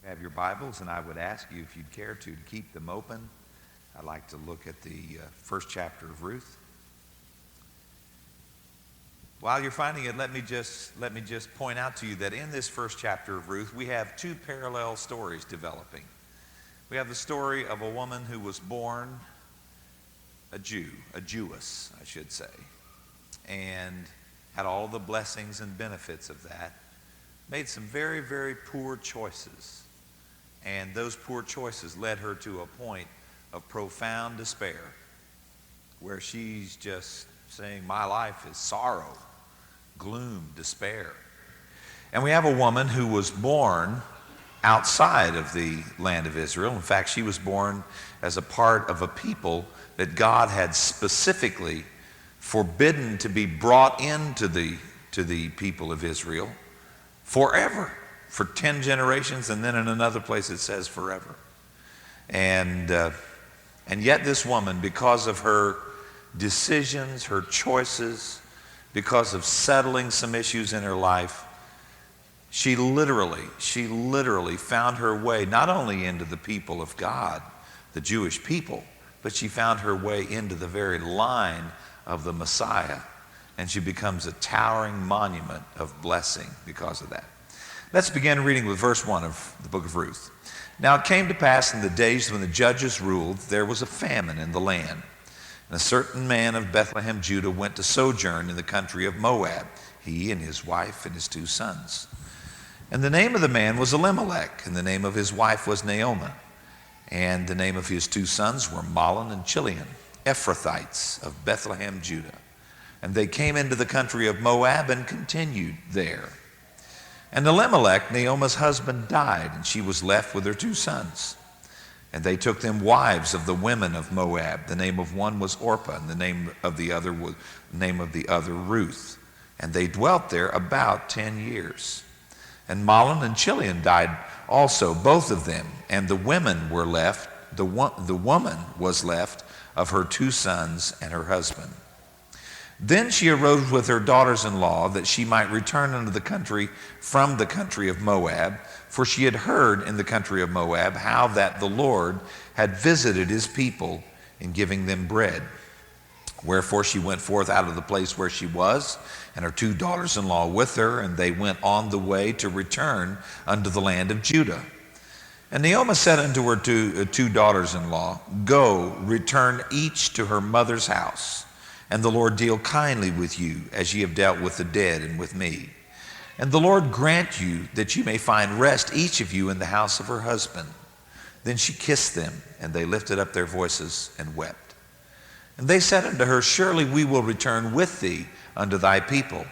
Have your Bibles, and I would ask you if you'd care to keep them open. I'd like to look at the first chapter of Ruth. While you're finding it, let me just point out to you that in this first chapter of Ruth, we have two parallel stories developing. We have the story of a woman who was born a Jewess, I should say, and had all the blessings and benefits of that, made some very, very poor choices. And those poor choices led her to a point of profound despair, where she's just saying, my life is sorrow, gloom, despair. And we have a woman who was born outside of the land of Israel. In fact, she was born as a part of a people that God had specifically forbidden to be brought into the people of Israel forever, for 10 generations, and then in another place it says forever. And yet this woman, because of her decisions, her choices, because of settling some issues in her life, she literally found her way not only into the people of God, the Jewish people, but she found her way into the very line of the Messiah. And she becomes a towering monument of blessing because of that. Let's begin reading with verse 1 of the book of Ruth. Now it came to pass in the days when the judges ruled, there was a famine in the land. And a certain man of Bethlehem, Judah, went to sojourn in the country of Moab, he and his wife and his 2 sons. And the name of the man was Elimelech, and the name of his wife was Naomi. And the name of his 2 sons were Mahlon and Chilion, Ephrathites of Bethlehem, Judah. And they came into the country of Moab and continued there. And Elimelech, Naomi's husband, died, and she was left with her 2 sons. And they took them wives of the women of Moab. The name of one was Orpah, and the name of the other Ruth. And they dwelt there about 10 years. And Mahlon and Chilion died also, both of them. And the women were left, the woman was left of her 2 sons and her husband. Then she arose with her daughters-in-law that she might return unto the country from the country of Moab, for she had heard in the country of Moab how that the Lord had visited his people in giving them bread. Wherefore she went forth out of the place where she was, and her 2 daughters-in-law with her, and they went on the way to return unto the land of Judah. And Naomi said unto her 2 daughters-in-law, Go, return each to her mother's house. And the Lord deal kindly with you, as ye have dealt with the dead and with me. And the Lord grant you that you may find rest, each of you, in the house of her husband. Then she kissed them, and they lifted up their voices and wept. And they said unto her, Surely we will return with thee unto thy people.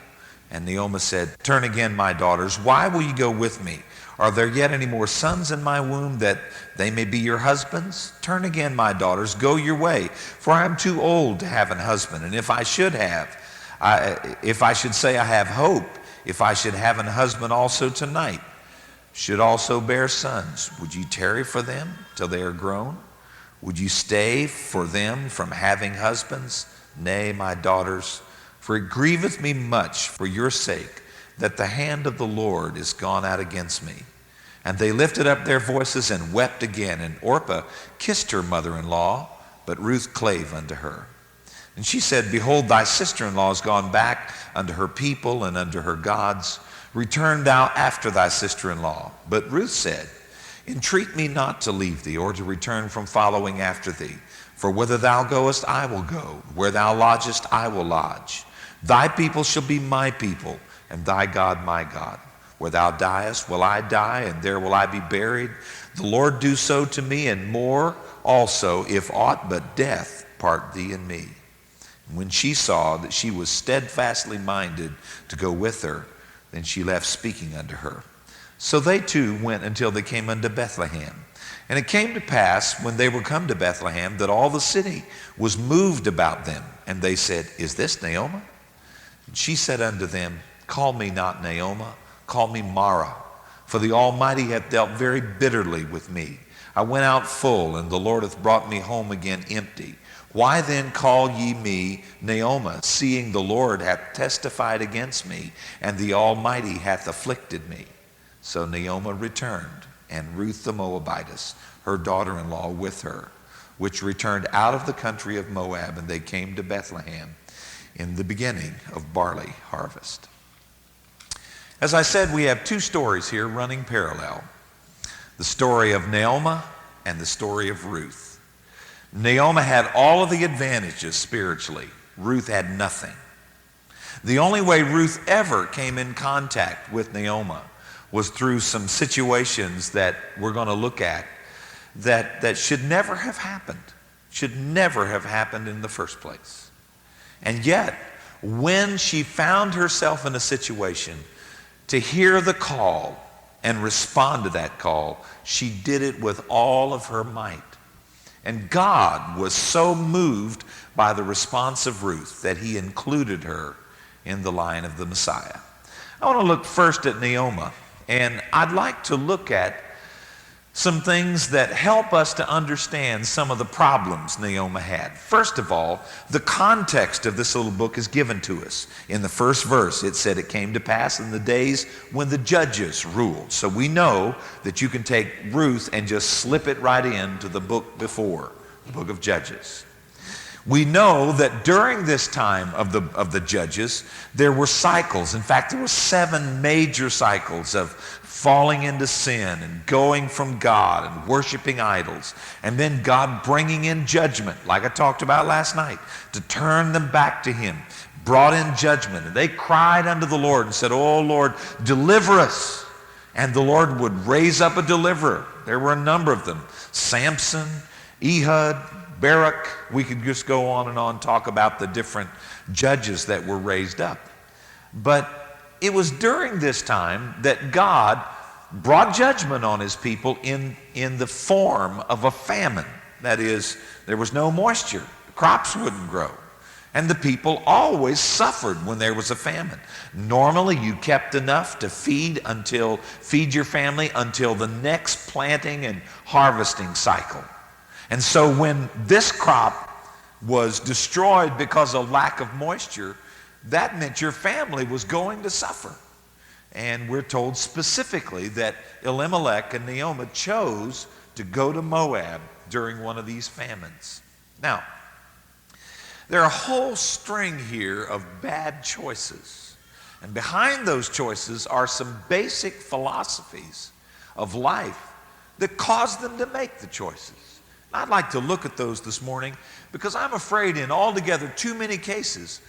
And Naomi said, Turn again, my daughters, why will ye go with me? Are there yet any more sons in my womb, that they may be your husbands? Turn again, my daughters, go your way, for I am too old to have an husband. And if I should say I have hope, if I should have an husband also tonight, should also bear sons, would ye tarry for them till they are grown? Would you stay for them from having husbands? Nay, my daughters, for it grieveth me much for your sake, that the hand of the Lord is gone out against me. And they lifted up their voices and wept again. And Orpah kissed her mother-in-law, but Ruth clave unto her. And she said, Behold, thy sister-in-law is gone back unto her people and unto her gods. Return thou after thy sister-in-law. But Ruth said, Entreat me not to leave thee, or to return from following after thee. For whither thou goest, I will go. Where thou lodgest, I will lodge. Thy people shall be my people, and thy God my God. Where thou diest will I die, and there will I be buried. The Lord do so to me, and more also, if aught but death part thee and me. And when she saw that she was steadfastly minded to go with her, then she left speaking unto her. So they two went until they came unto Bethlehem. And it came to pass, when they were come to Bethlehem, that all the city was moved about them. And they said, Is this Naomi? And she said unto them, Call me not Naomi, call me Mara, for the Almighty hath dealt very bitterly with me. I went out full, and the Lord hath brought me home again empty. Why then call ye me Naomi, seeing the Lord hath testified against me, and the Almighty hath afflicted me? So Naomi returned and Ruth the Moabitess, her daughter-in-law, with her, which returned out of the country of Moab, and they came to Bethlehem in the beginning of barley harvest. As I said, we have two stories here running parallel. The story of Naomi and the story of Ruth. Naomi had all of the advantages spiritually. Ruth had nothing. The only way Ruth ever came in contact with Naomi was through some situations that we're going to look at that should never have happened, should never have happened in the first place. And yet, when she found herself in a situation to hear the call and respond to that call, she did it with all of her might. And God was so moved by the response of Ruth that he included her in the line of the Messiah. I want to look first at Naomi, and I'd like to look at some things that help us to understand some of the problems Naomi had. First of all, the context of this little book is given to us. In the first verse, it said it came to pass in the days when the judges ruled. So we know that you can take Ruth and just slip it right into the book before, the book of Judges. We know that during this time of the judges, there were cycles. In fact, there were 7 major cycles of falling into sin and going from God and worshiping idols, and then God bringing in judgment, like I talked about last night, to turn them back to him, brought in judgment. And they cried unto the Lord and said, "Oh Lord, deliver us." And the Lord would raise up a deliverer. There were a number of them. Samson, Ehud, Barak. We could just go on and on, talk about the different judges that were raised up. But it was during this time that God brought judgment on his people in the form of a famine. That is, there was no moisture. Crops wouldn't grow. And the people always suffered when there was a famine. Normally, you kept enough to feed your family until the next planting and harvesting cycle. And so when this crop was destroyed because of lack of moisture, that meant your family was going to suffer. And we're told specifically that Elimelech and Naomi chose to go to Moab during one of these famines. Now, there are a whole string here of bad choices. And behind those choices are some basic philosophies of life that caused them to make the choices. I'd like to look at those this morning because I'm afraid in altogether too many cases,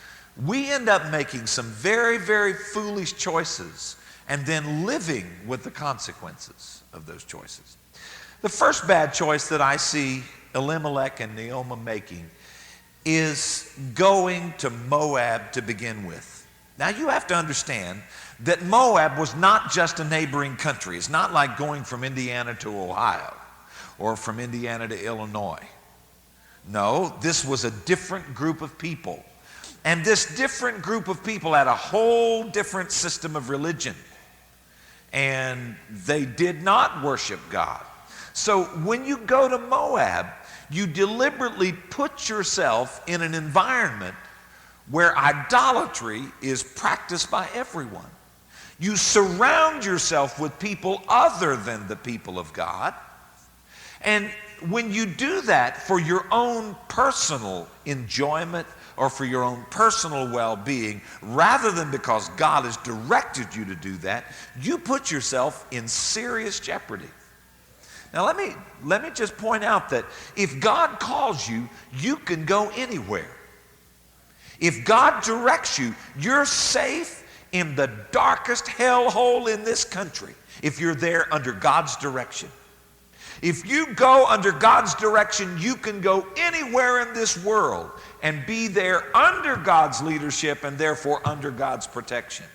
we end up making some very, very foolish choices and then living with the consequences of those choices. The first bad choice that I see Elimelech and Naomi making is going to Moab to begin with. Now you have to understand that Moab was not just a neighboring country. It's not like going from Indiana to Ohio or from Indiana to Illinois. No, this was a different group of people. And this different group of people had a whole different system of religion. And they did not worship God. So when you go to Moab, you deliberately put yourself in an environment where idolatry is practiced by everyone. You surround yourself with people other than the people of God. And when you do that for your own personal enjoyment or for your own personal well-being, rather than because God has directed you to do that, you put yourself in serious jeopardy. Now let me just point out that if God calls you, you can go anywhere. If God directs you, you're safe in the darkest hellhole in this country if you're there under God's direction. If you go under God's direction, you can go anywhere in this world and be there under God's leadership and therefore under God's protection.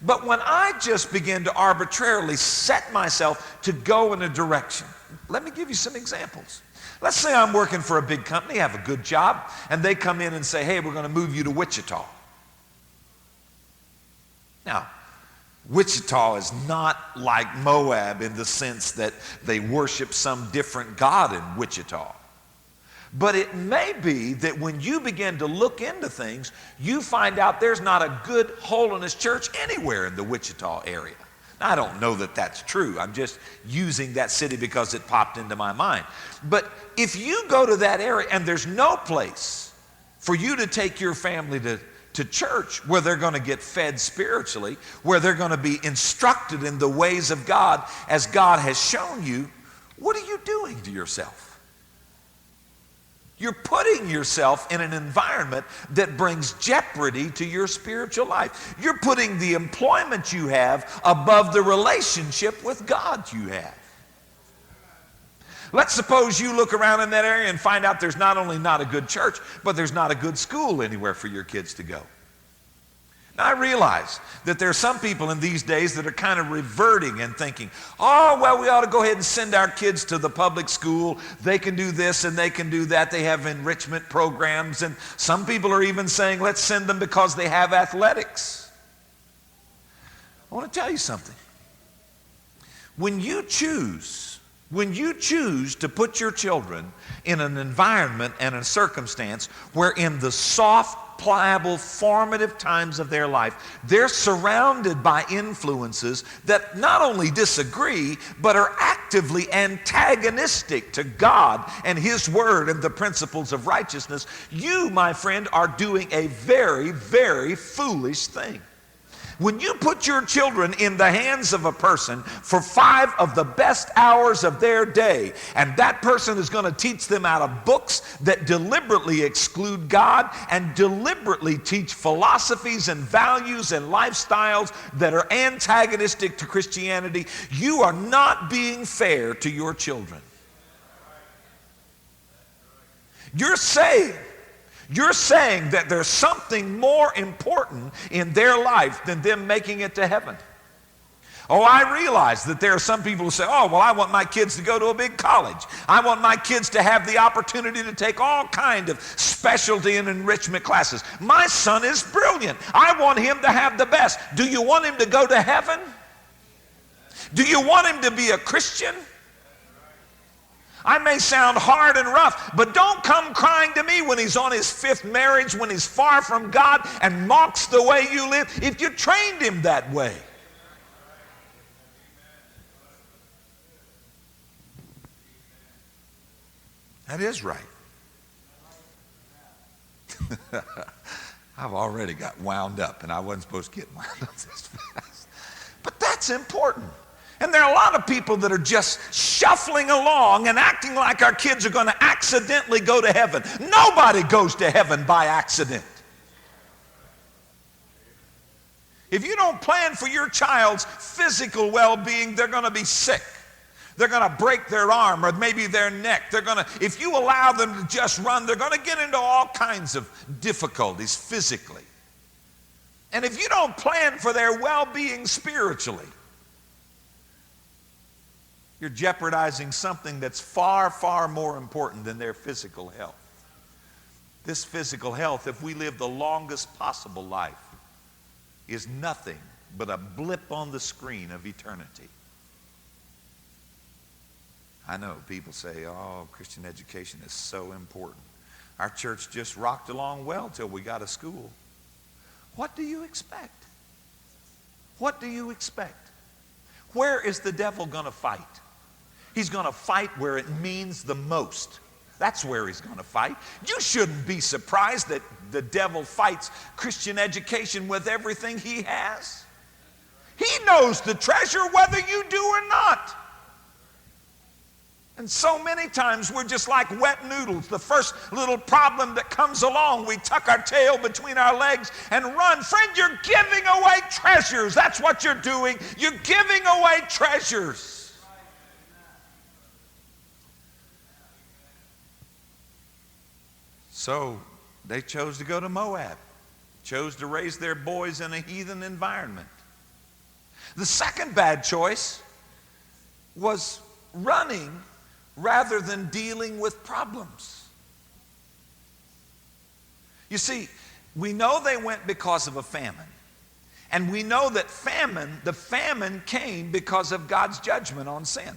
But when I just begin to arbitrarily set myself to go in a direction, let me give you some examples. Let's say I'm working for a big company, have a good job, and they come in and say, "Hey, we're going to move you to Wichita." Now, Wichita is not like Moab in the sense that they worship some different god in Wichita. But it may be that when you begin to look into things, you find out there's not a good Holiness church anywhere in the Wichita area. Now, I don't know that that's true. I'm just using that city because it popped into my mind. But if you go to that area and there's no place for you to take your family to church where they're going to get fed spiritually, where they're going to be instructed in the ways of God as God has shown you, what are you doing to yourself? You're putting yourself in an environment that brings jeopardy to your spiritual life. You're putting the employment you have above the relationship with God you have. Let's suppose you look around in that area and find out there's not only not a good church, but there's not a good school anywhere for your kids to go. Now, I realize that there are some people in these days that are kind of reverting and thinking, oh, well, we ought to go ahead and send our kids to the public school. They can do this and they can do that. They have enrichment programs. And some people are even saying, let's send them because they have athletics. I want to tell you something. When you choose to put your children in an environment and a circumstance where in the soft, pliable, formative times of their life, they're surrounded by influences that not only disagree, but are actively antagonistic to God and His Word and the principles of righteousness, you, my friend, are doing a very, very foolish thing. When you put your children in the hands of a person for 5 of the best hours of their day, and that person is going to teach them out of books that deliberately exclude God and deliberately teach philosophies and values and lifestyles that are antagonistic to Christianity, you are not being fair to your children. You're saying that there's something more important in their life than them making it to heaven. Oh, I realize that there are some people who say, oh, well, I want my kids to go to a big college. I want my kids to have the opportunity to take all kind of specialty and enrichment classes. My son is brilliant. I want him to have the best. Do you want him to go to heaven? Do you want him to be a Christian? I may sound hard and rough, but don't come crying to me when he's on his 5th marriage, when he's far from God and mocks the way you live, if you trained him that way. That is right. I've already got wound up, and I wasn't supposed to get wound up this fast. But that's important. And there are a lot of people that are just shuffling along and acting like our kids are going to accidentally go to heaven. Nobody goes to heaven by accident. If you don't plan for your child's physical well-being, they're going to be sick. They're going to break their arm or maybe their neck. If you allow them to just run, they're going to get into all kinds of difficulties physically. And if you don't plan for their well-being spiritually, you're jeopardizing something that's far, far more important than their physical health. This physical health, if we live the longest possible life, is nothing but a blip on the screen of eternity. I know people say, oh, Christian education is so important. Our church just rocked along well till we got a school. What do you expect? What do you expect? Where is the devil going to fight? He's going to fight where it means the most. That's where he's going to fight. You shouldn't be surprised that the devil fights Christian education with everything he has. He knows the treasure whether you do or not. And so many times we're just like wet noodles. The first little problem that comes along, we tuck our tail between our legs and run. Friend, you're giving away treasures. That's what you're doing. You're giving away treasures. So they chose to go to Moab, chose to raise their boys in a heathen environment. The second bad choice was running rather than dealing with problems. You see, we know they went because of a famine. And we know that the famine came because of God's judgment on sin.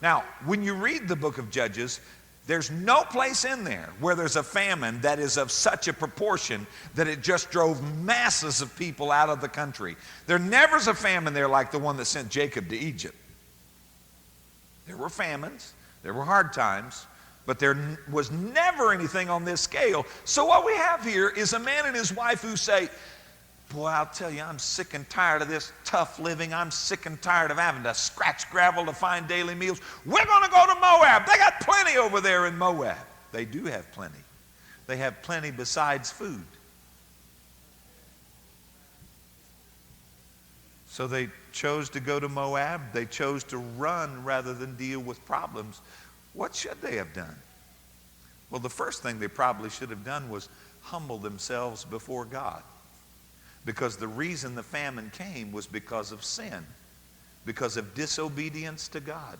Now, when you read the book of Judges, There's no place in there where there's a famine that is of such a proportion that it just drove masses of people out of the country. There never's a famine there like the one that sent Jacob to Egypt. There were famines, there were hard times, but there was never anything on this scale. So what we have here is a man and his wife who say, boy, I'll tell you, I'm sick and tired of this tough living. I'm sick and tired of having to scratch gravel to find daily meals. We're going to go to Moab. They got plenty over there in Moab. They do have plenty. They have plenty besides food. So they chose to go to Moab. They chose to run rather than deal with problems. What should they have done? Well, the first thing they probably should have done was humble themselves before God. Because the reason the famine came was because of sin, because of disobedience to God.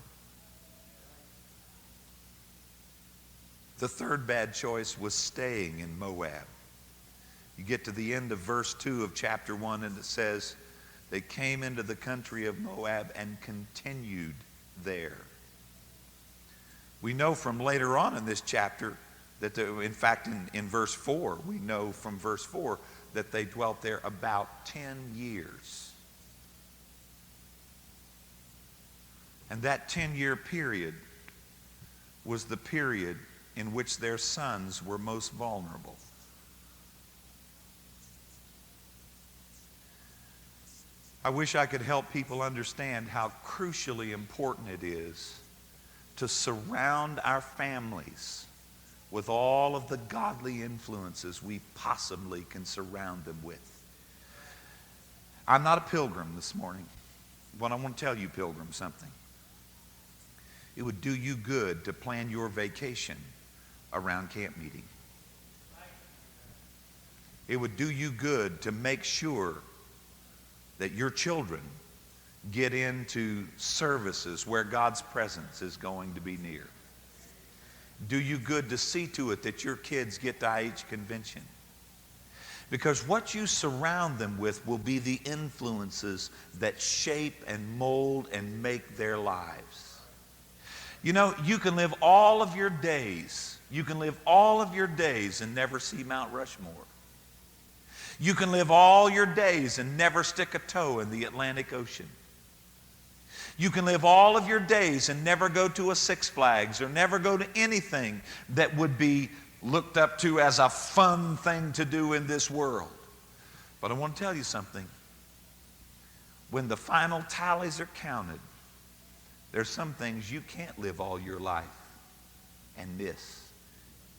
The third bad choice was staying in Moab. You get to the end of verse 2 of chapter 1 and it says, they came into the country of Moab and continued there. We know from later on in this chapter that, in fact, in verse 4, we know from verse 4 that they dwelt there about 10 years. And that 10-year period was the period in which their sons were most vulnerable. I wish I could help people understand how crucially important it is to surround our families with all of the godly influences we possibly can surround them with. I'm not a pilgrim this morning, but I want to tell you, pilgrim, something. It would do you good to plan your vacation around camp meeting. It would do you good to make sure that your children get into services where God's presence is going to be near. Do you good to see to it that your kids get to IH convention. Because what you surround them with will be the influences that shape and mold and make their lives. You know, you can live all of your days. You can live all of your days and never see Mount Rushmore. You can live all your days and never stick a toe in the Atlantic Ocean. You can live all of your days and never go to a Six Flags or never go to anything that would be looked up to as a fun thing to do in this world. But I want to tell you something. When the final tallies are counted, there's some things you can't live all your life and miss.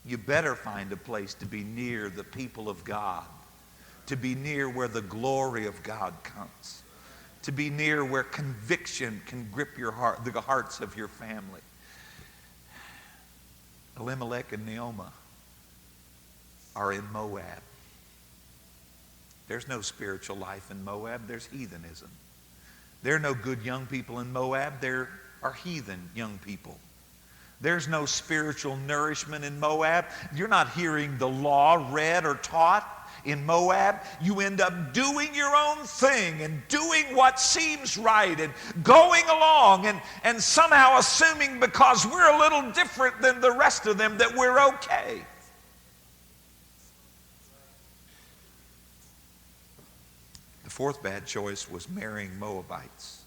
You better find a place to be near the people of God, to be near where the glory of God comes, to be near where conviction can grip your heart, the hearts of your family. Elimelech and Naomi are in Moab. There's no spiritual life in Moab. There's heathenism. There are no good young people in Moab. There are heathen young people. There's no spiritual nourishment in Moab. You're not hearing the law read or taught. In Moab, you end up doing your own thing and doing what seems right and going along and somehow assuming because we're a little different than the rest of them that we're okay. The fourth bad choice was marrying Moabites.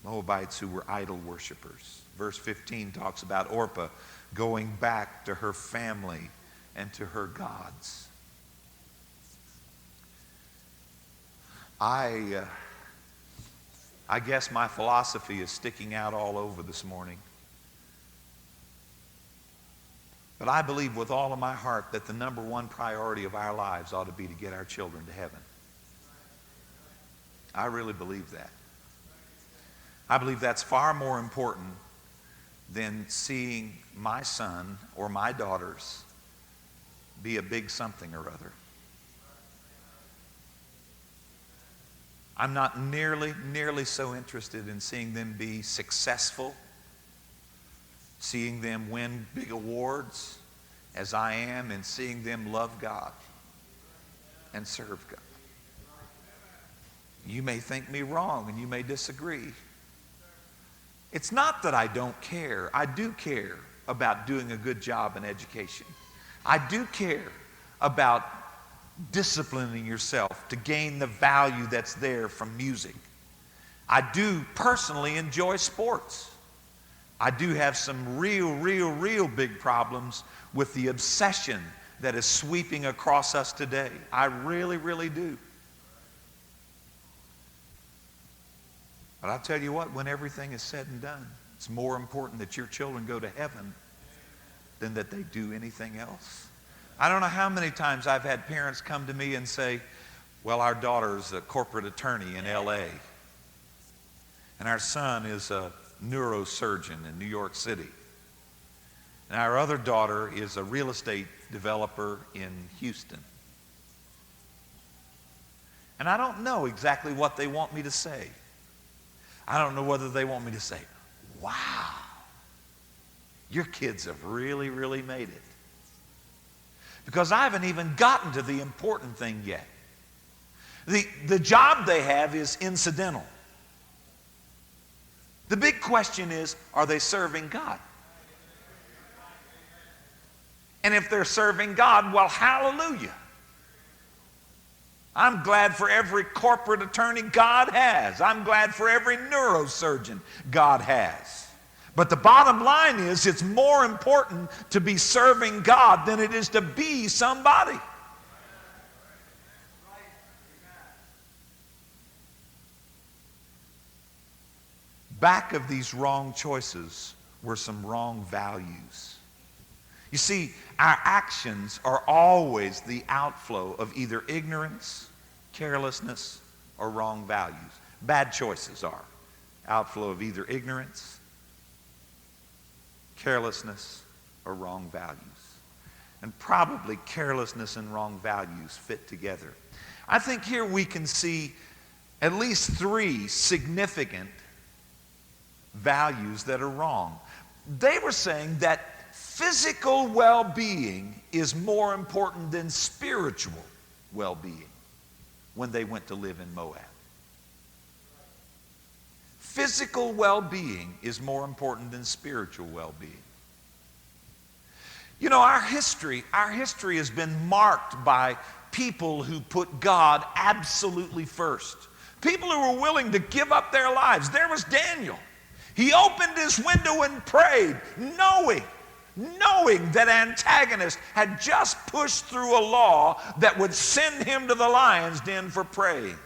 Moabites who were idol worshipers. Verse 15 talks about Orpah going back to her family and to her gods. I guess my philosophy is sticking out all over this morning. But I believe with all of my heart that the number one priority of our lives ought to be to get our children to heaven. I really believe that. I believe that's far more important than seeing my son or my daughters be a big something or other. I'm not nearly so interested in seeing them be successful, seeing them win big awards, as I am in seeing them love God and serve God. You may think me wrong and you may disagree. It's not that I don't care. I do care. about doing a good job in education. I do care about disciplining yourself to gain the value that's there from music. I do personally enjoy sports. I do have some real big problems with the obsession that is sweeping across us today. I really do. But I'll tell you what, when everything is said and done, it's more important that your children go to heaven than that they do anything else. I don't know how many times I've had parents come to me and say, well, our daughter's a corporate attorney in LA, and our son is a neurosurgeon in New York City, and our other daughter is a real estate developer in Houston. And I don't know exactly what they want me to say. I don't know whether they want me to say, wow, your kids have really made it. Because I haven't even gotten to the important thing yet. The job they have is incidental. The big question is, are they serving God? And if they're serving God, well, hallelujah. I'm glad for every corporate attorney God has. I'm glad for every neurosurgeon God has. But the bottom line is, it's more important to be serving God than it is to be somebody. Back of these wrong choices were some wrong values. You see, our actions are always the outflow of either ignorance, carelessness, or wrong values. Bad choices are outflow of either ignorance, carelessness, or wrong values. And probably carelessness and wrong values fit together. I think here we can see at least 3 significant values that are wrong. They were saying that physical well-being is more important than spiritual well-being when they went to live in Moab. Physical well-being is more important than spiritual well-being. You know, our history has been marked by people who put God absolutely first. People who were willing to give up their lives. There was Daniel. He opened his window and prayed, knowing that antagonist had just pushed through a law that would send him to the lion's den for praying.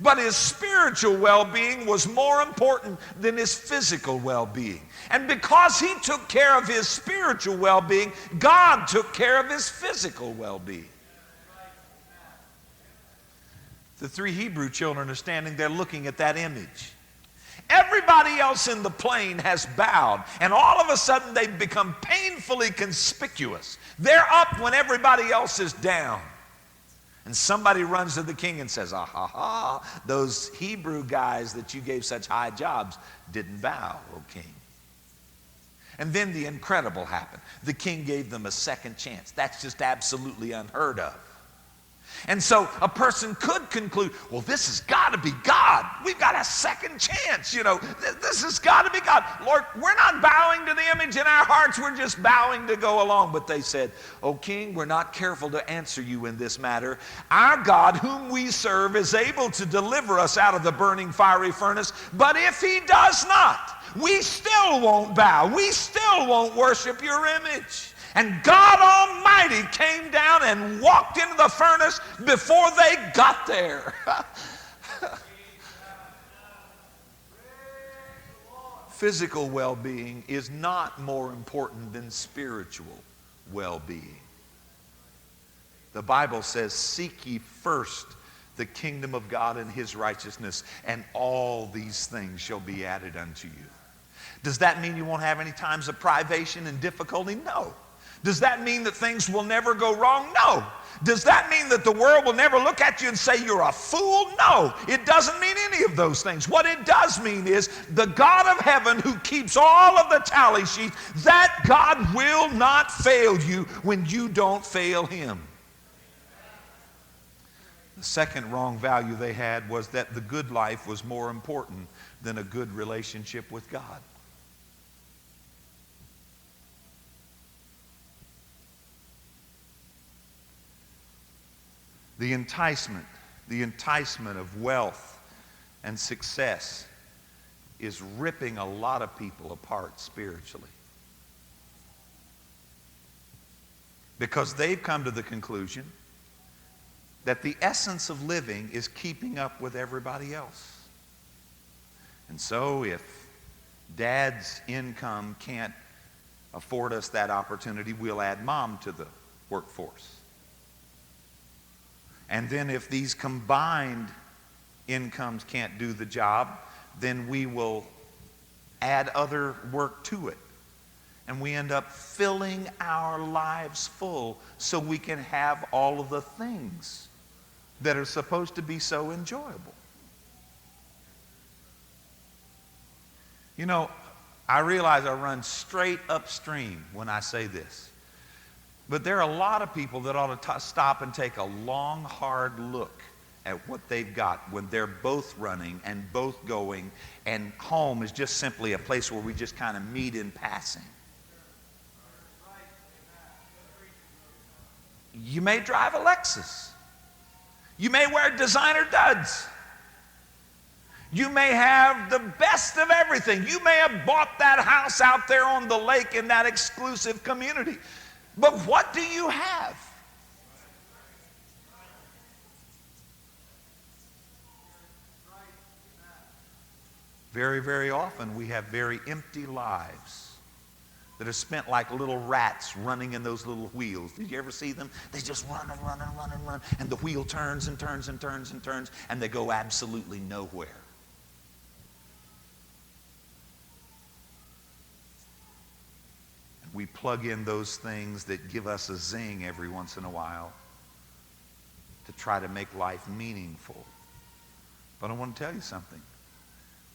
But his spiritual well-being was more important than his physical well-being. And because he took care of his spiritual well-being, God took care of his physical well-being. The 3 Hebrew children are standing there looking at that image. Everybody else in the plain has bowed, and all of a sudden they've become painfully conspicuous. They're up when everybody else is down. And somebody runs to the king and says, those Hebrew guys that you gave such high jobs didn't bow, O king. And then the incredible happened. The king gave them a second chance. That's just absolutely unheard of. And so a person could conclude, well, this has got to be God. We've got a second chance. You know, this has got to be God. Lord, we're not bowing to the image in our hearts. We're just bowing to go along. But they said, O king, we're not careful to answer you in this matter. Our God, whom we serve, is able to deliver us out of the burning fiery furnace. But if he does not, we still won't bow. We still won't worship your image. And God Almighty came down and walked into the furnace before they got there. Physical well-being is not more important than spiritual well-being. The Bible says, seek ye first the kingdom of God and his righteousness, and all these things shall be added unto you. Does that mean you won't have any times of privation and difficulty? No. Does that mean that things will never go wrong? No. Does that mean that the world will never look at you and say you're a fool? No. It doesn't mean any of those things. What it does mean is the God of heaven who keeps all of the tally sheets, that God will not fail you when you don't fail him. The second wrong value they had was that the good life was more important than a good relationship with God. The enticement of wealth and success is ripping a lot of people apart spiritually. Because they've come to the conclusion that the essence of living is keeping up with everybody else. And so if dad's income can't afford us that opportunity, we'll add mom to the workforce. And then if these combined incomes can't do the job, then we will add other work to it. And we end up filling our lives full so we can have all of the things that are supposed to be so enjoyable. You know, I realize I run straight upstream when I say this. But there are a lot of people that ought to stop and take a long, hard look at what they've got when they're both running and both going, and home is just simply a place where we just kind of meet in passing. You may drive a Lexus. You may wear designer duds. You may have the best of everything. You may have bought that house out there on the lake in that exclusive community. But what do you have? Very, very often we have very empty lives that are spent like little rats running in those little wheels. Did you ever see them? They just run and run and run and run, and the wheel turns and turns and turns and turns, and they go absolutely nowhere. And we plug in those things that give us a zing every once in a while to try to make life meaningful. But I want to tell you something.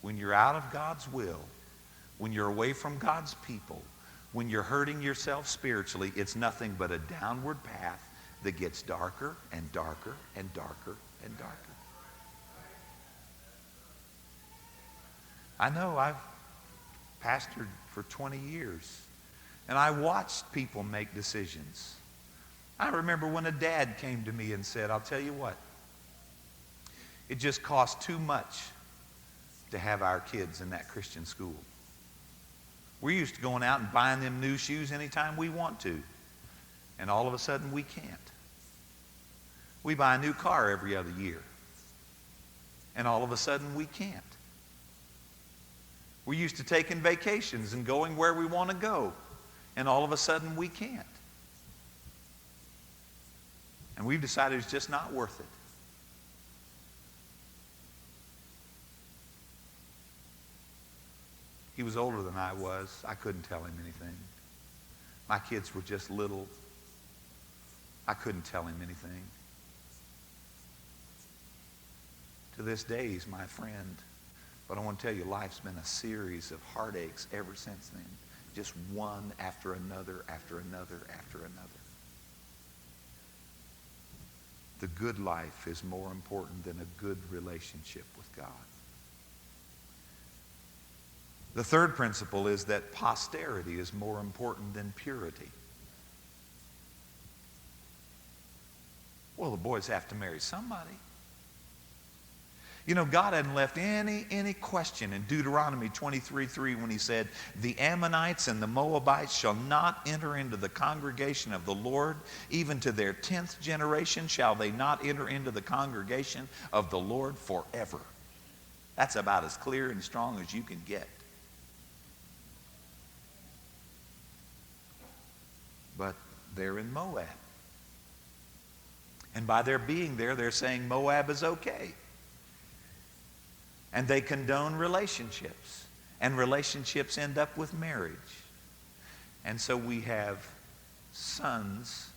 When you're out of God's will, when you're away from God's people, when you're hurting yourself spiritually, it's nothing but a downward path that gets darker and darker and darker and darker. I know I've pastored for 20 years, and I watched people make decisions. I remember when a dad came to me and said, I'll tell you what, it just costs too much to have our kids in that Christian school. We're used to going out and buying them new shoes anytime we want to. And all of a sudden we can't. We buy a new car every other year. And all of a sudden we can't. We're used to taking vacations and going where we want to go. And all of a sudden we can't. And we've decided it's just not worth it. He was older than I was. I couldn't tell him anything. My kids were just little. I couldn't tell him anything. To this day, he's my friend. But I want to tell you, life's been a series of heartaches ever since then. Just one after another, after another, after another. The good life is more important than a good relationship with God. The third principle is that posterity is more important than purity. Well, the boys have to marry somebody. You know, God hadn't left any question in Deuteronomy 23:3 when he said, the Ammonites and the Moabites shall not enter into the congregation of the Lord, even to their 10th generation shall they not enter into the congregation of the Lord forever. That's about as clear and strong as you can get. But they're in Moab. And by their being there, they're saying Moab is okay. And they condone relationships. And relationships end up with marriage. And so we have sons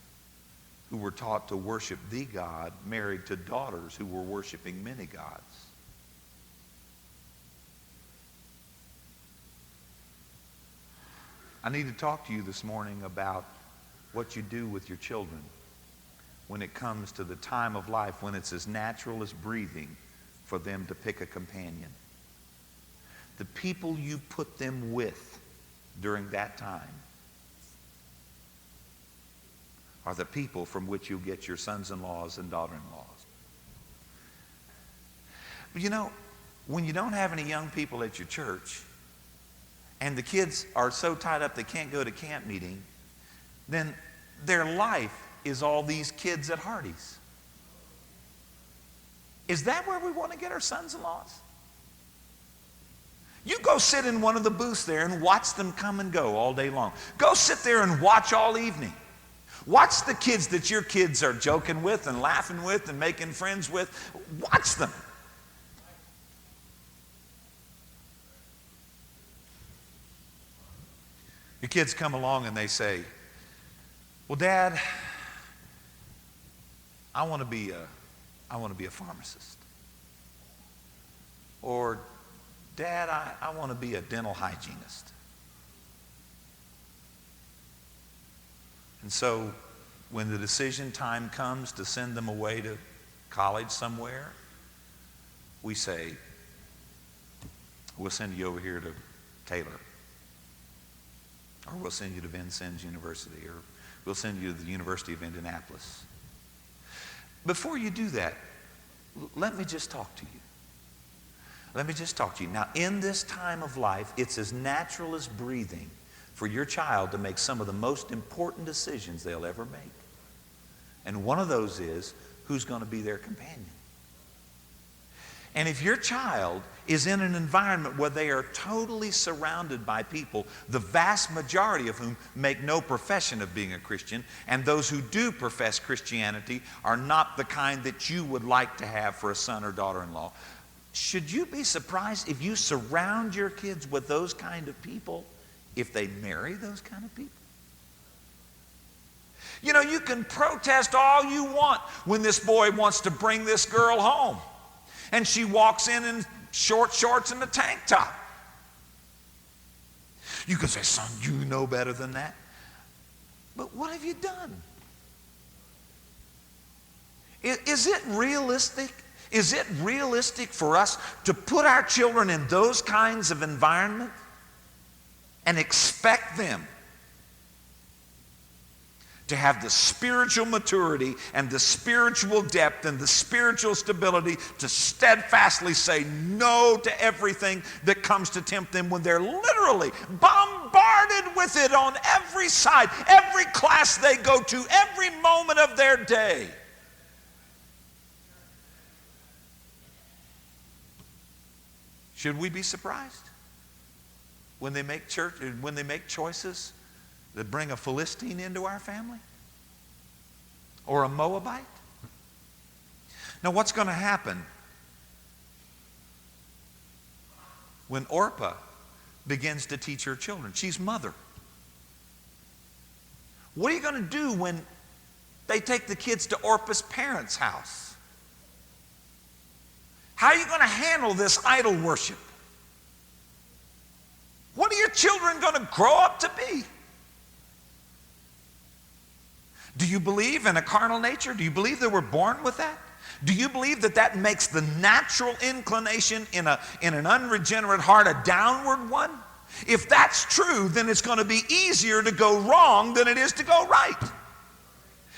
who were taught to worship the God married to daughters who were worshiping many gods. I need to talk to you this morning about what you do with your children when it comes to the time of life when it's as natural as breathing for them to pick a companion. The people you put them with during that time are the people from which you'll get your sons-in-laws and daughter-in-laws. But you know, when you don't have any young people at your church, and the kids are so tied up they can't go to camp meeting, then their life is all these kids at Hardee's. Is that where we want to get our sons-in-laws? You go sit in one of the booths there and watch them come and go all day long. Go sit there and watch all evening. Watch the kids that your kids are joking with and laughing with and making friends with. Watch them. Your kids come along and they say, well, Dad, I want to be a pharmacist. Or, Dad, I want to be a dental hygienist. And so when the decision time comes to send them away to college somewhere, we say, we'll send you over here to Taylor. Or we'll send you to Vincennes University. Or we'll send you to the University of Indianapolis. Before you do that, let me just talk to you. Let me just talk to you. Now, in this time of life, it's as natural as breathing for your child to make some of the most important decisions they'll ever make. And one of those is, who's going to be their companion? And if your child is in an environment where they are totally surrounded by people, the vast majority of whom make no profession of being a Christian, and those who do profess Christianity are not the kind that you would like to have for a son or daughter-in-law, should you be surprised if you surround your kids with those kind of people, if they marry those kind of people? You know, you can protest all you want when this boy wants to bring this girl home, and she walks in short shorts and a tank top. You can say, son, you know better than that. But what have you done? Is it realistic? Is it realistic for us to put our children in those kinds of environments and expect them to have the spiritual maturity and the spiritual depth and the spiritual stability to steadfastly say no to everything that comes to tempt them when they're literally bombarded with it on every side, every class they go to, every moment of their day? Should we be surprised when they make choices that bring a Philistine into our family? Or a Moabite? Now, what's going to happen when Orpah begins to teach her children? She's mother. What are you going to do when they take the kids to Orpah's parents' house? How are you going to handle this idol worship? What are your children going to grow up to be? Do you believe in a carnal nature? Do you believe that we're born with that? Do you believe that that makes the natural inclination in an unregenerate heart a downward one? If that's true, then it's going to be easier to go wrong than it is to go right.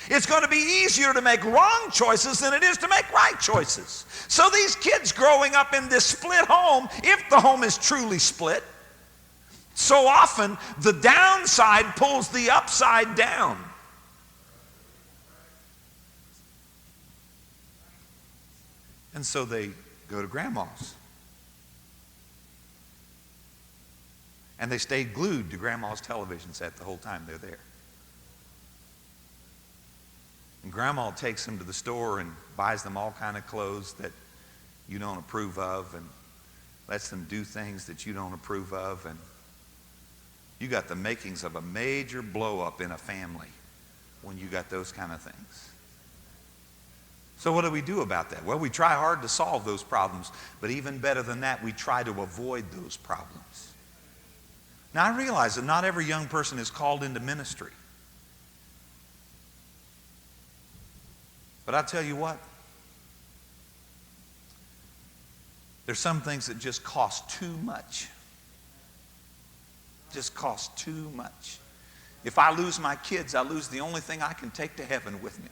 It's going to be easier to make wrong choices than it is to make right choices. So these kids growing up in this split home, if the home is truly split, so often the downside pulls the upside down. And so they go to grandma's. And they stay glued to grandma's television set the whole time they're there. And grandma takes them to the store and buys them all kind of clothes that you don't approve of and lets them do things that you don't approve of. And you got the makings of a major blow up in a family when you got those kind of things. So what do we do about that? Well, we try hard to solve those problems, but even better than that, we try to avoid those problems. Now, I realize that not every young person is called into ministry. But I'll tell you what, there's some things that just cost too much. Just cost too much. If I lose my kids, I lose the only thing I can take to heaven with me.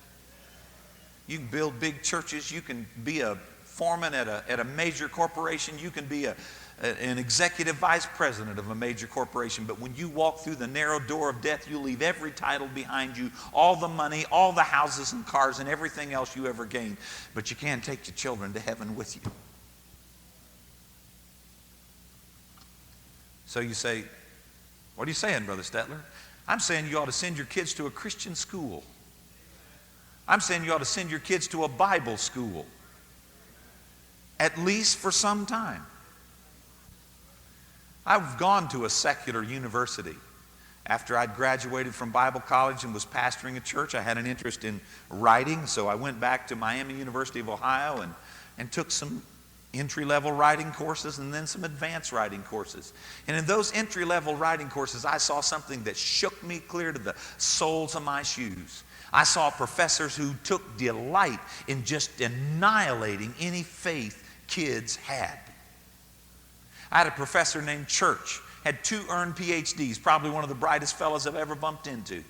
You can build big churches. You can be a foreman at a major corporation. You can be an executive vice president of a major corporation. But when you walk through the narrow door of death, you leave every title behind you, all the money, all the houses and cars and everything else you ever gained. But you can't take your children to heaven with you. So you say, what are you saying, Brother Stetler? I'm saying you ought to send your kids to a Christian school. I'm saying you ought to send your kids to a Bible school, at least for some time. I've gone to a secular university. After I'd graduated from Bible college and was pastoring a church, I had an interest in writing, so I went back to Miami University of Ohio and took some entry-level writing courses and then some advanced writing courses. And in those entry-level writing courses, I saw something that shook me clear to the soles of my shoes. I saw professors who took delight in just annihilating any faith kids had. I had a professor named Church, had 2 earned PhDs, probably one of the brightest fellows I've ever bumped into.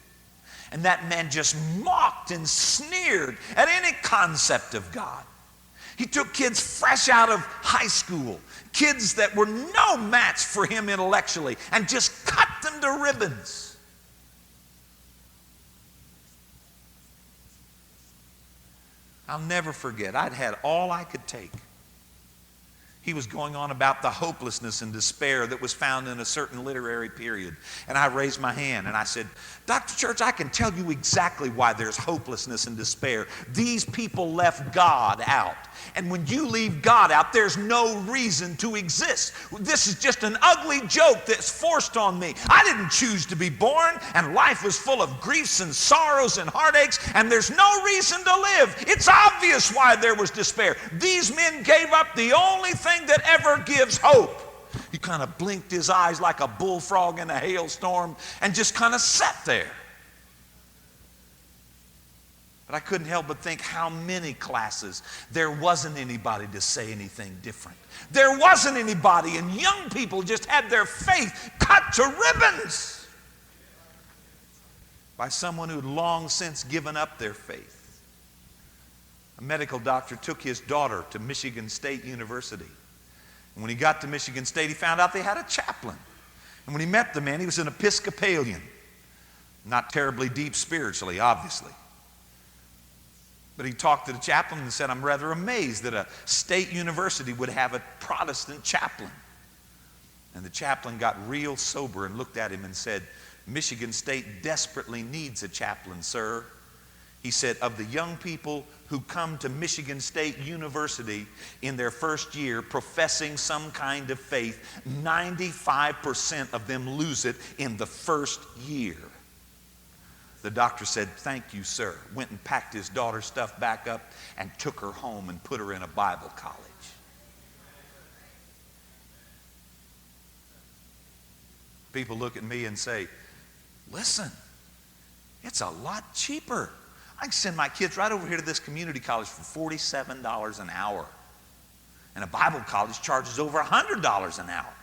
And that man just mocked and sneered at any concept of God. He took kids fresh out of high school, kids that were no match for him intellectually, and just cut them to ribbons. I'll never forget, I'd had all I could take. He was going on about the hopelessness and despair that was found in a certain literary period. And I raised my hand and I said, Dr. Church, I can tell you exactly why there's hopelessness and despair. These people left God out. And when you leave God out, there's no reason to exist. This is just an ugly joke that's forced on me. I didn't choose to be born, and life was full of griefs and sorrows and heartaches, and there's no reason to live. It's obvious why there was despair. These men gave up the only thing that ever gives hope. He kind of blinked his eyes like a bullfrog in a hailstorm and just kind of sat there. But I couldn't help but think how many classes there wasn't anybody to say anything different. There wasn't anybody, and young people just had their faith cut to ribbons by someone who'd long since given up their faith. A medical doctor took his daughter to Michigan State University. And when he got to Michigan State, he found out they had a chaplain. And when he met the man, he was an Episcopalian. Not terribly deep spiritually, obviously. But he talked to the chaplain and said, I'm rather amazed that a state university would have a Protestant chaplain. And the chaplain got real sober and looked at him and said, Michigan State desperately needs a chaplain, sir. He said, of the young people who come to Michigan State University in their first year professing some kind of faith, 95% of them lose it in the first year. The doctor said, thank you, sir. Went and packed his daughter's stuff back up and took her home and put her in a Bible college. People look at me and say, listen, it's a lot cheaper. I can send my kids right over here to this community college for $47 an hour. And a Bible college charges over $100 an hour.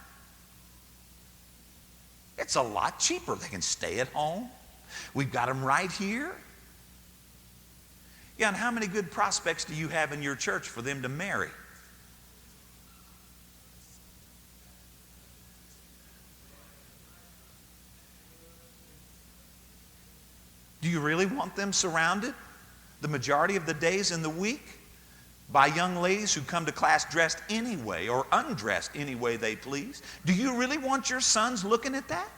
It's a lot cheaper. They can stay at home. We've got them right here. Yeah, and how many good prospects do you have in your church for them to marry? Do you really want them surrounded the majority of the days in the week by young ladies who come to class dressed any way or undressed any way they please? Do you really want your sons looking at that?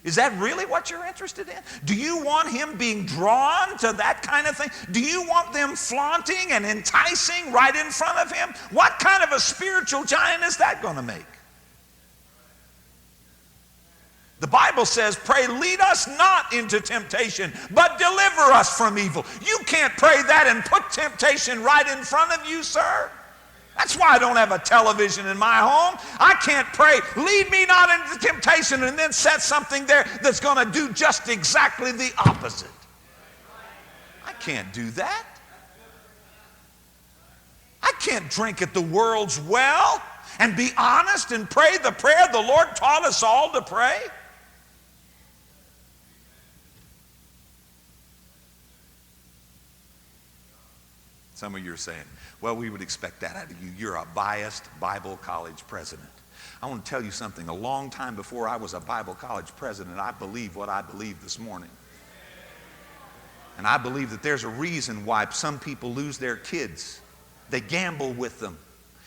Is that really what you're interested in? Do you want him being drawn to that kind of thing? Do you want them flaunting and enticing right in front of him? What kind of a spiritual giant is that going to make? The Bible says, pray, lead us not into temptation, but deliver us from evil. You can't pray that and put temptation right in front of you, sir. That's why I don't have a television in my home. I can't pray, lead me not into temptation, and then set something there that's going to do just exactly the opposite. I can't do that. I can't drink at the world's well and be honest and pray the prayer the Lord taught us all to pray. Some of you are saying, well, we would expect that out of you. You're a biased Bible college president. I want to tell you something. A long time before I was a Bible college president, I believe what I believe this morning. And I believe that there's a reason why some people lose their kids. They gamble with them.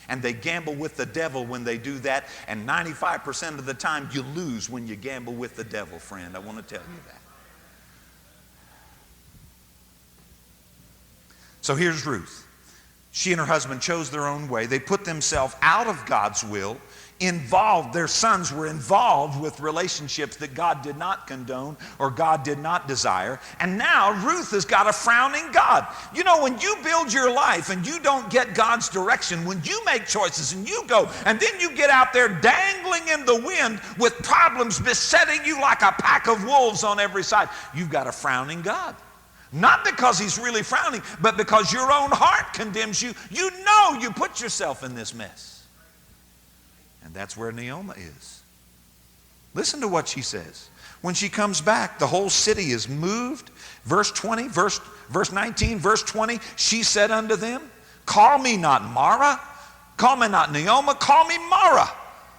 And they gamble with the devil when they do that. And 95% of the time you lose when you gamble with the devil, friend. I want to tell you that. So here's Ruth. She and her husband chose their own way. They put themselves out of God's will, involved, their sons were involved with relationships that God did not condone or God did not desire. And now Ruth has got a frowning God. You know, when you build your life and you don't get God's direction, when you make choices and you go, and then you get out there dangling in the wind with problems besetting you like a pack of wolves on every side, you've got a frowning God. Not because he's really frowning, but because your own heart condemns you. You know you put yourself in this mess. And that's where Naomi is. Listen to what she says. When she comes back, the whole city is moved. Verse 20, verse 19, verse 20, she said unto them, call me not Mara, call me not Naomi, call me Mara,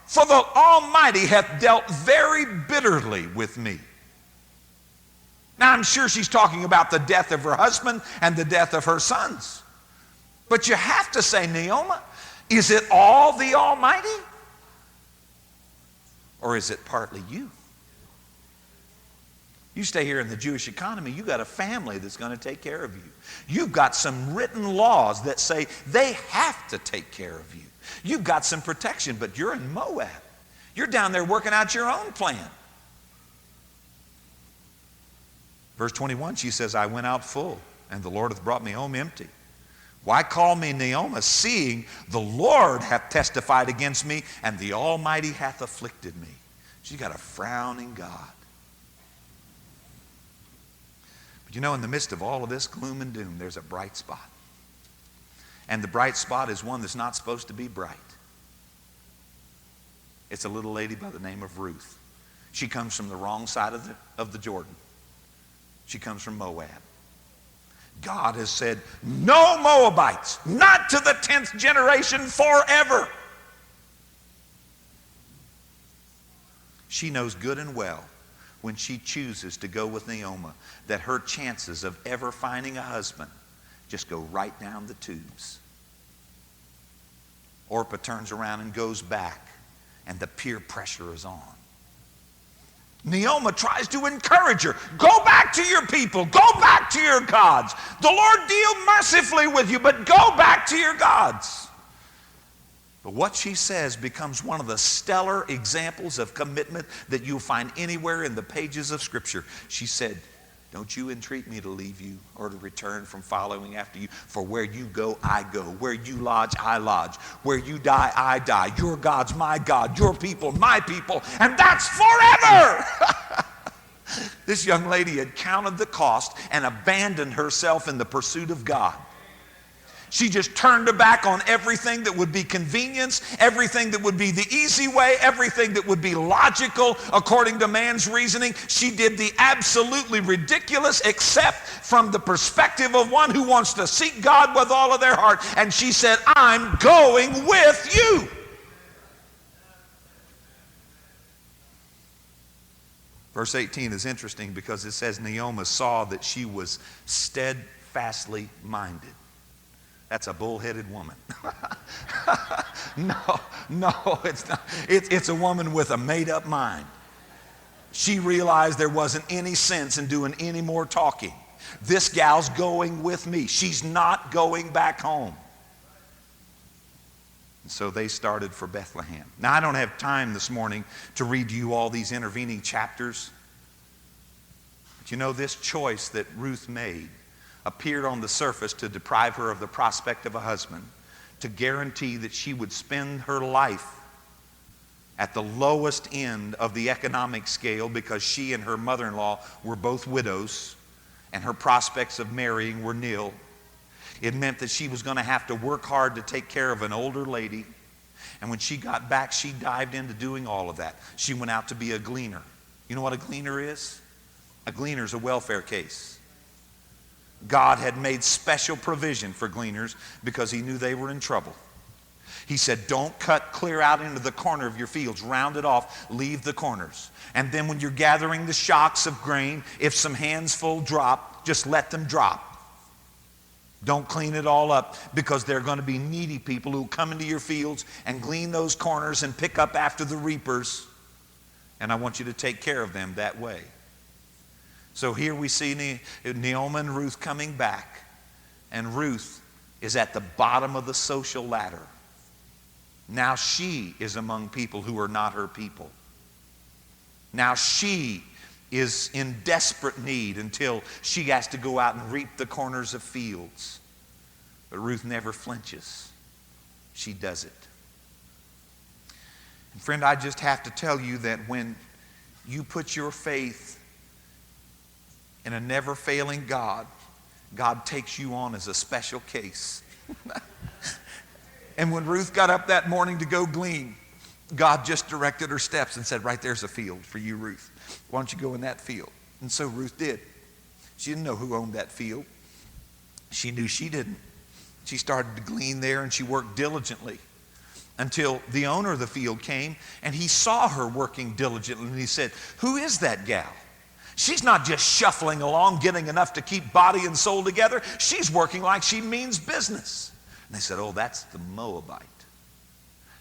for the Almighty hath dealt very bitterly with me. Now, I'm sure she's talking about the death of her husband and the death of her sons. But you have to say, Naomi, is it all the Almighty? Or is it partly you? You stay here in the Jewish economy, you got a family that's going to take care of you. You've got some written laws that say they have to take care of you. You've got some protection, but you're in Moab. You're down there working out your own plan. Verse 21, she says, I went out full, and the Lord hath brought me home empty. Why call me Naomi, seeing the Lord hath testified against me, and the Almighty hath afflicted me? She's got a frowning God. But you know, in the midst of all of this gloom and doom, there's a bright spot. And the bright spot is one that's not supposed to be bright. It's a little lady by the name of Ruth. She comes from the wrong side of the Jordan. She comes from Moab. God has said, no Moabites, not to the 10th generation forever. She knows good and well when she chooses to go with Naomi that her chances of ever finding a husband just go right down the tubes. Orpah turns around and goes back, and the peer pressure is on. Naomi tries to encourage her. Go back to your people. Go back to your gods. The Lord deal mercifully with you, but go back to your gods. But what she says becomes one of the stellar examples of commitment that you'll find anywhere in the pages of Scripture. She said, don't you entreat me to leave you or to return from following after you. For where you go, I go. Where you lodge, I lodge. Where you die, I die. Your God's my God. Your people, my people. And that's forever. This young lady had counted the cost and abandoned herself in the pursuit of God. She just turned her back on everything that would be convenience, everything that would be the easy way, everything that would be logical according to man's reasoning. She did the absolutely ridiculous, except from the perspective of one who wants to seek God with all of their heart. And she said, I'm going with you. Verse 18 is interesting because it says Naomi saw that she was steadfastly minded. That's a bullheaded woman. No, it's not. It's a woman with a made-up mind. She realized there wasn't any sense in doing any more talking. This gal's going with me. She's not going back home. And so they started for Bethlehem. Now, I don't have time this morning to read to you all these intervening chapters. But you know, this choice that Ruth made appeared on the surface to deprive her of the prospect of a husband, to guarantee that she would spend her life at the lowest end of the economic scale because she and her mother-in-law were both widows and her prospects of marrying were nil. It meant that she was going to have to work hard to take care of an older lady. And when she got back, she dived into doing all of that. She went out to be a gleaner. You know what a gleaner is? A gleaner is a welfare case. God had made special provision for gleaners because he knew they were in trouble. He said, don't cut clear out into the corner of your fields. Round it off. Leave the corners. And then when you're gathering the shocks of grain, if some hands full drop, just let them drop. Don't clean it all up, because there are going to be needy people who come into your fields and glean those corners and pick up after the reapers. And I want you to take care of them that way. So here we see Naomi and Ruth coming back. And Ruth is at the bottom of the social ladder. Now she is among people who are not her people. Now she is in desperate need until she has to go out and reap the corners of fields. But Ruth never flinches. She does it. And friend, I just have to tell you that when you put your faith in a never-failing God, God takes you on as a special case. And when Ruth got up that morning to go glean, God just directed her steps and said, right there's a field for you, Ruth. Why don't you go in that field? And so Ruth did. She didn't know who owned that field. She knew she didn't. She started to glean there, and she worked diligently until the owner of the field came, and he saw her working diligently, and he said, who is that gal? She's not just shuffling along, getting enough to keep body and soul together. She's working like she means business. And they said, oh, that's the Moabite.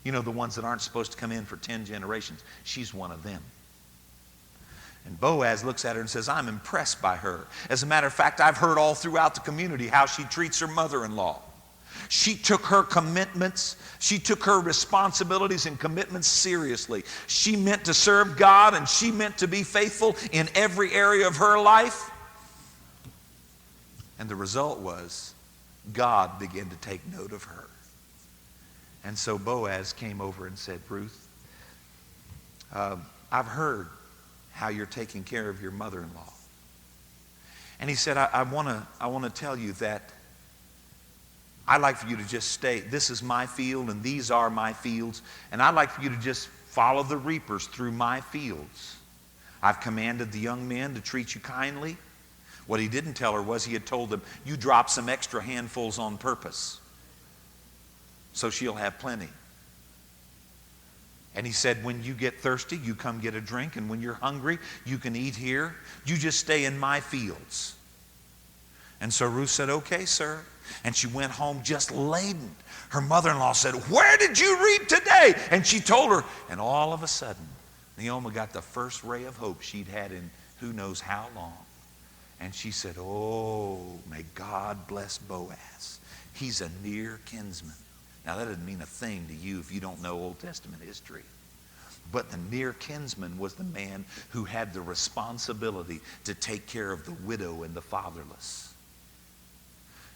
You know, the ones that aren't supposed to come in for 10 generations. She's one of them. And Boaz looks at her and says, I'm impressed by her. As a matter of fact, I've heard all throughout the community how she treats her mother-in-law. She took her commitments, she took her responsibilities and commitments seriously. She meant to serve God, and she meant to be faithful in every area of her life. And the result was God began to take note of her. And so Boaz came over and said, Ruth, I've heard how you're taking care of your mother-in-law. And he said, I want to tell you that I'd like for you to just stay. This is my field, and these are my fields. And I'd like for you to just follow the reapers through my fields. I've commanded the young men to treat you kindly. What he didn't tell her was he had told them, you drop some extra handfuls on purpose, so she'll have plenty. And he said, when you get thirsty, you come get a drink. And when you're hungry, you can eat here. You just stay in my fields. And so Ruth said, okay, sir. And she went home just laden. Her mother-in-law said, where did you reap today? And she told her. And all of a sudden, Naomi got the first ray of hope she'd had in who knows how long. And she said, oh, may God bless Boaz. He's a near kinsman. Now, that doesn't mean a thing to you if you don't know Old Testament history. But the near kinsman was the man who had the responsibility to take care of the widow and the fatherless.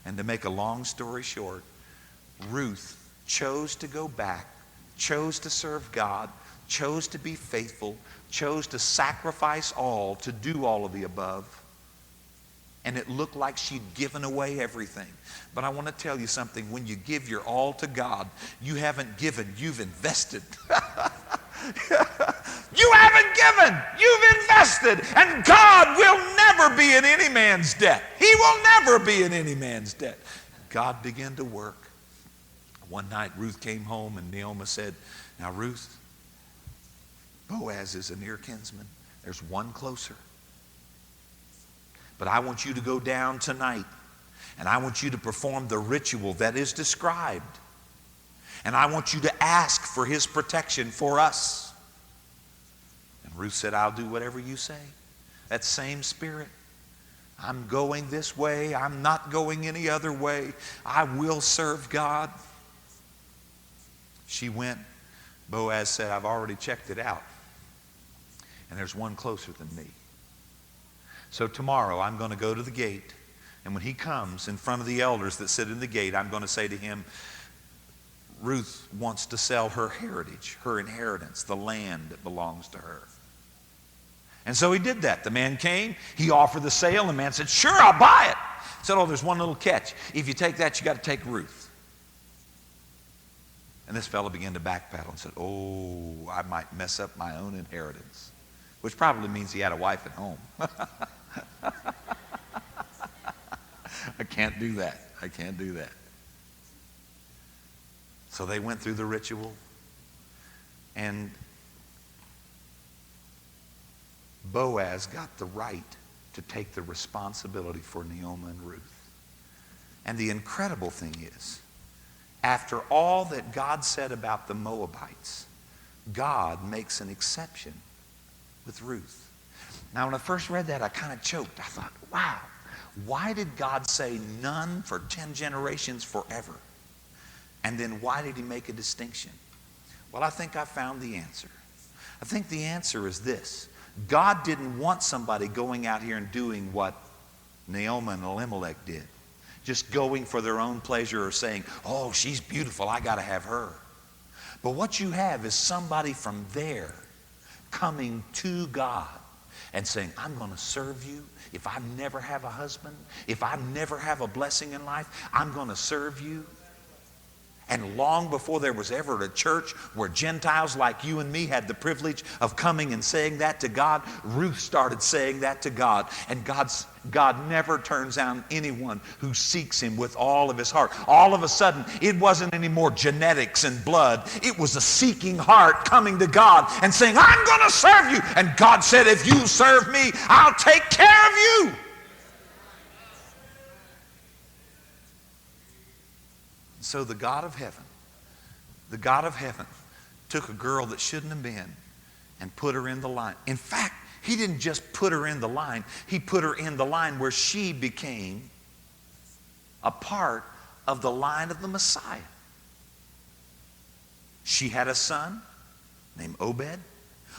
And to make a long story short, Ruth chose to go back, chose to serve God, chose to be faithful, chose to sacrifice all, to do all of the above. And it looked like she'd given away everything. But I want to tell you something. When you give your all to God, you haven't given, you've invested. You haven't given, you've invested. And God will never be in any man's debt. He will never be in any man's debt. God began to work. One night Ruth came home, and Naomi said, now Ruth, Boaz is a near kinsman. There's one closer. But I want you to go down tonight, and I want you to perform the ritual that is described. And I want you to ask for his protection for us. And Ruth said, I'll do whatever you say. That same spirit. I'm going this way. I'm not going any other way. I will serve God. She went. Boaz said, I've already checked it out. And there's one closer than me. So tomorrow I'm going to go to the gate, and when he comes in front of the elders that sit in the gate, I'm going to say to him, Ruth wants to sell her heritage, her inheritance, the land that belongs to her. And so he did that. The man came, he offered the sale, and the man said, sure, I'll buy it. He said, oh, there's one little catch. If you take that, you got to take Ruth. And this fellow began to backpedal and said, oh, I might mess up my own inheritance, which probably means he had a wife at home. I can't do that. I can't do that. So they went through the ritual, and Boaz got the right to take the responsibility for Naomi and Ruth. And the incredible thing is, after all that God said about the Moabites, God makes an exception with Ruth. Now, when I first read that, I kind of choked. I thought, wow, why did God say none for 10 generations forever? And then why did he make a distinction? Well, I think I found the answer. I think the answer is this. God didn't want somebody going out here and doing what Naomi and Elimelech did. Just going for their own pleasure or saying, oh, she's beautiful, I got to have her. But what you have is somebody from there coming to God and saying, I'm going to serve you. If I never have a husband, if I never have a blessing in life, I'm going to serve you. And long before there was ever a church where Gentiles like you and me had the privilege of coming and saying that to God, Ruth started saying that to God. And God never turns down anyone who seeks him with all of his heart. All of a sudden, it wasn't any more genetics and blood. It was a seeking heart coming to God and saying, I'm going to serve you. And God said, if you serve me, I'll take care of you. So the God of heaven took a girl that shouldn't have been and put her in the line. In fact, he didn't just put her in the line. He put her in the line where she became a part of the line of the Messiah. She had a son named Obed.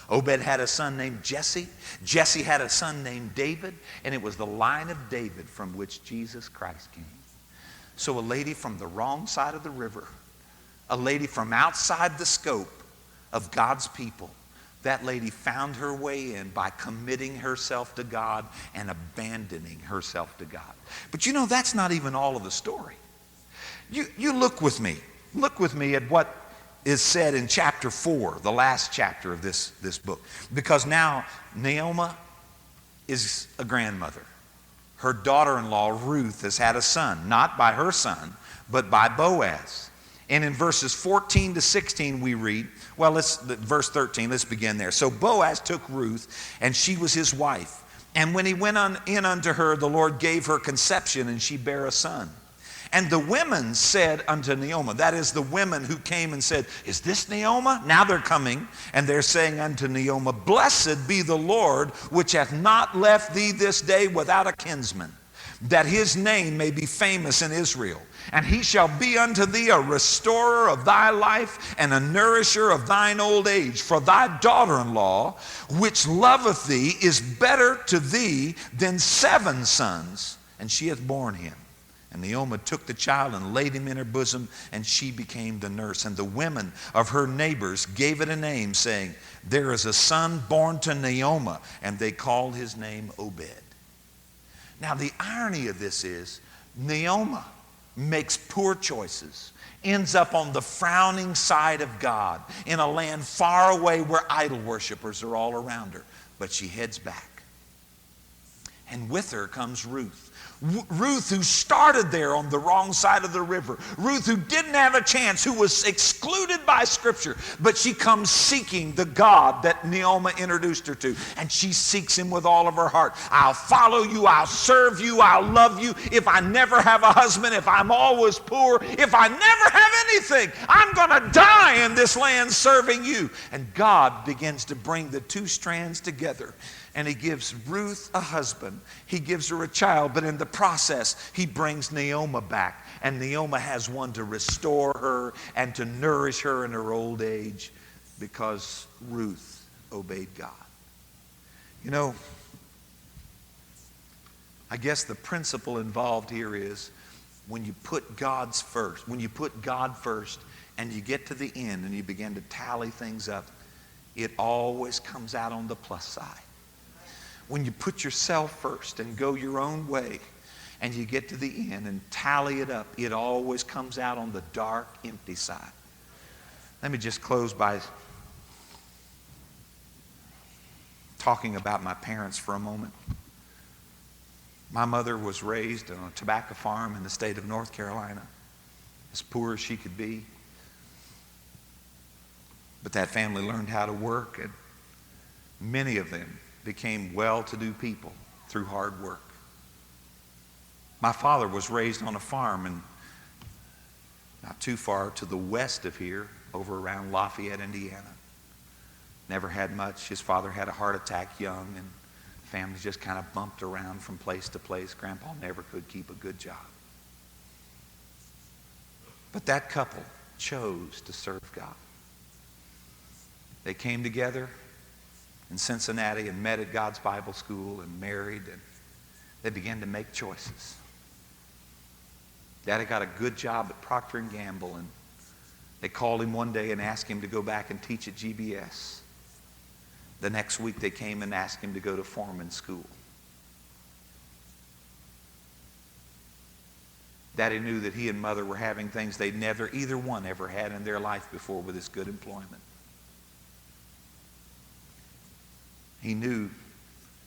Obed had a son named Jesse. Jesse had a son named David. And it was the line of David from which Jesus Christ came. So a lady from the wrong side of the river, a lady from outside the scope of God's people, that lady found her way in by committing herself to God and abandoning herself to God. But you know, that's not even all of the story. You look with me at what is said in chapter 4, the last chapter of this book. Because now Naomi is a grandmother. Her daughter-in-law, Ruth, has had a son, not by her son, but by Boaz. And in verses 14 to 16 we read, verse 13, let's begin there. So Boaz took Ruth, and she was his wife. And when he went in unto her, the Lord gave her conception, and she bare a son. And the women said unto Naomi, that is the women who came and said, is this Naomi? Now they're coming, and they're saying unto Naomi, blessed be the Lord, which hath not left thee this day without a kinsman, that his name may be famous in Israel. And he shall be unto thee a restorer of thy life and a nourisher of thine old age. For thy daughter-in-law, which loveth thee, is better to thee than 7 sons, and she hath borne him. And Naomi took the child and laid him in her bosom, and she became the nurse. And the women of her neighbors gave it a name, saying, there is a son born to Naomi, and they called his name Obed. Now the irony of this is, Naomi makes poor choices, ends up on the frowning side of God in a land far away where idol worshipers are all around her. But she heads back. And with her comes Ruth. Ruth, who started there on the wrong side of the river. Ruth, who didn't have a chance, who was excluded by Scripture. But she comes seeking the God that Naomi introduced her to. And she seeks him with all of her heart. I'll follow you. I'll serve you. I'll love you. If I never have a husband, if I'm always poor, if I never have anything, I'm going to die in this land serving you. And God begins to bring the two strands together. And he gives Ruth a husband. He gives her a child. But in the process, he brings Naomi back. And Naomi has one to restore her and to nourish her in her old age because Ruth obeyed God. You know, I guess the principle involved here is when you put God first and you get to the end and you begin to tally things up, it always comes out on the plus side. When you put yourself first and go your own way and you get to the end and tally it up, it always comes out on the dark, empty side. Let me just close by talking about my parents for a moment. My mother was raised on a tobacco farm in the state of North Carolina, as poor as she could be. But that family learned how to work, and many of them became well-to-do people through hard work. My father was raised on a farm and not too far to the west of here, over around Lafayette, Indiana. Never had much. His father had a heart attack young, and family just kind of bumped around from place to place. Grandpa never could keep a good job. But that couple chose to serve God. They came together in Cincinnati and met at God's Bible School and married, and they began to make choices. Daddy got a good job at Procter & Gamble, and they called him one day and asked him to go back and teach at GBS. The next week they came and asked him to go to foreman school. Daddy knew that he and Mother were having things they'd never, either one, ever had in their life before with this good employment. He knew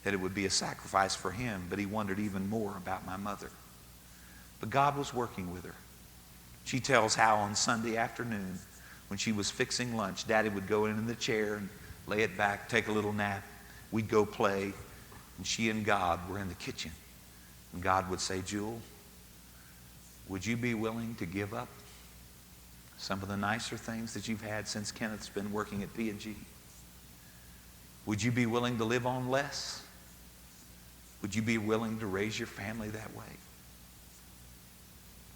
that it would be a sacrifice for him, but he wondered even more about my mother. But God was working with her. She tells how on Sunday afternoon, when she was fixing lunch, Daddy would go in the chair and lay it back, take a little nap. We'd go play, and she and God were in the kitchen. And God would say, Jewel, would you be willing to give up some of the nicer things that you've had since Kenneth's been working at P&G? Would you be willing to live on less? Would you be willing to raise your family that way?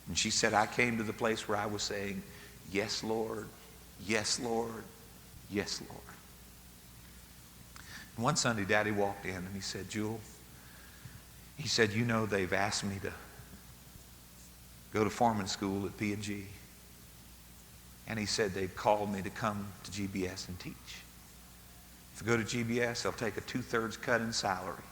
And she said, I came to the place where I was saying, yes, Lord, yes, Lord, yes, Lord. And one Sunday, Daddy walked in and he said, Jewel, he said, you know, they've asked me to go to foreman school at P&G. And he said, they've called me to come to GBS and teach. If I go to GBS, they'll take a 2/3 cut in salary.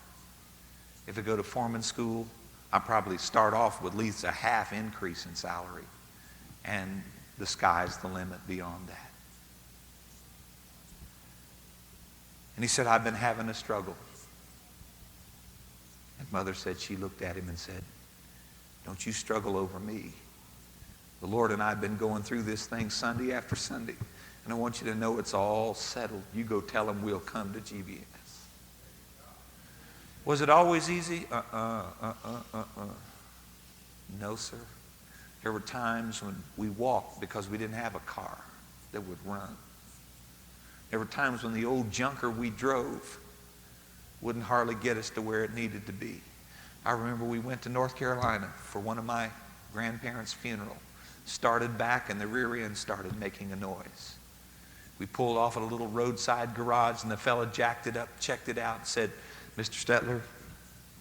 If I go to foreman school, I'll probably start off with at least a half increase in salary. And the sky's the limit beyond that. And he said, I've been having a struggle. And Mother said, she looked at him and said, don't you struggle over me. The Lord and I have been going through this thing Sunday after Sunday. And I want you to know it's all settled. You go tell them we'll come to GBS. Was it always easy? No, sir. There were times when we walked because we didn't have a car that would run. There were times when the old junker we drove wouldn't hardly get us to where it needed to be. I remember we went to North Carolina for one of my grandparents' funeral. Started back and the rear end started making a noise. We pulled off at a little roadside garage and the fella jacked it up, checked it out and said, Mr. Stetler,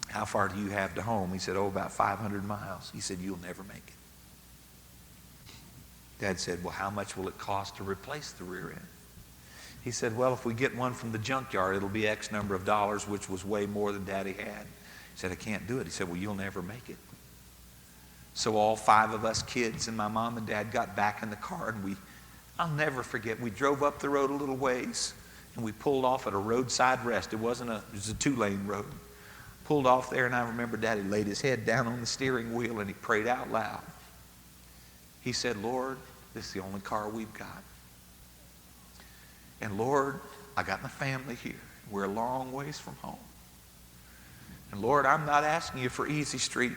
how far do you have to home? He said, oh, about 500 miles. He said, you'll never make it. Dad said, well, how much will it cost to replace the rear end? He said, well, if we get one from the junkyard, it'll be X number of dollars, which was way more than Daddy had. He said, I can't do it. He said, well, you'll never make it. So all 5 of us kids and my mom and Dad got back in the car and I'll never forget, we drove up the road a little ways and we pulled off at a roadside rest. It was a 2-lane road. Pulled off there and I remember Daddy laid his head down on the steering wheel and he prayed out loud. He said, Lord, this is the only car we've got. And Lord, I got my family here. We're a long ways from home. And Lord, I'm not asking you for easy street,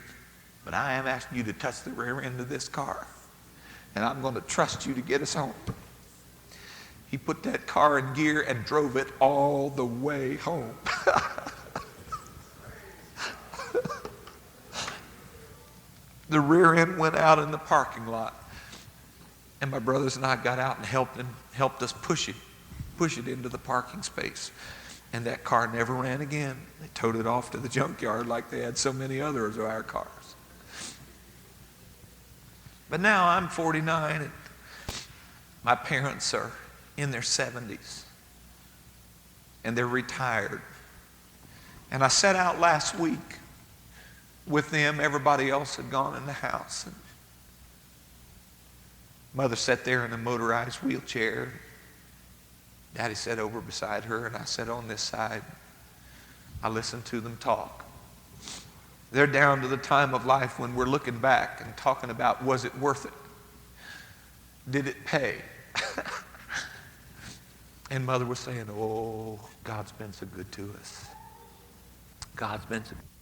but I am asking you to touch the rear end of this car. And I'm going to trust you to get us home. He put that car in gear and drove it all the way home. The rear end went out in the parking lot. And my brothers and I got out and helped us push it into the parking space. And that car never ran again. They towed it off to the junkyard like they had so many others of our cars. But now I'm 49 and my parents are in their 70s. And they're retired. And I set out last week with them. Everybody else had gone in the house. And Mother sat there in a motorized wheelchair. Daddy sat over beside her and I sat on this side. I listened to them talk. They're down to the time of life when we're looking back and talking about, was it worth it? Did it pay? And mother was saying, oh, God's been so good to us. God's been so good.